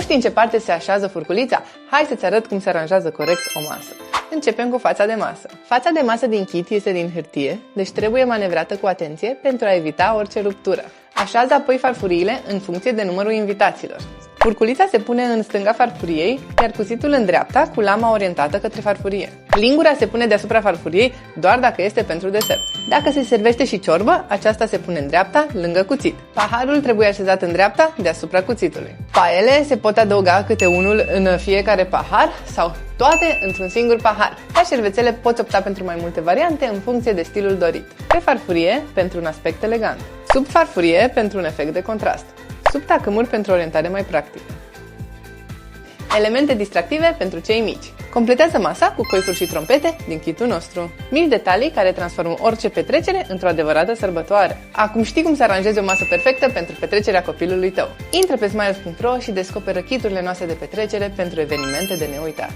știi în ce parte se așează furculița? Hai să-ți arăt cum se aranjează corect o masă. Începem cu fața de masă. Fața de masă din kit este din hârtie, deci trebuie manevrată cu atenție pentru a evita orice ruptură. Așează apoi farfuriile în funcție de numărul invitaților. Furculița se pune în stânga farfuriei, iar cuțitul în dreapta, cu lama orientată către farfurie. Lingura se pune deasupra farfuriei doar dacă este pentru desert. Dacă se servește și ciorbă, aceasta se pune în dreapta, lângă cuțit. Paharul trebuie așezat în dreapta, deasupra cuțitului. Paiele se pot adăuga câte unul în fiecare pahar sau toate într-un singur pahar. La șervețele poți opta pentru mai multe variante în funcție de stilul dorit. Pe farfurie, pentru un aspect elegant. Sub farfurie, pentru un efect de contrast. Sub tacâmuri, pentru orientare mai practică. Elemente distractive pentru cei mici. Completează masa cu coifuri și trompete din kitul nostru. Mici detalii care transformă orice petrecere într-o adevărată sărbătoare. Acum știi cum să aranjezi o masă perfectă pentru petrecerea copilului tău. Intră pe smiles.ro și descoperă kiturile noastre de petrecere pentru evenimente de neuitat.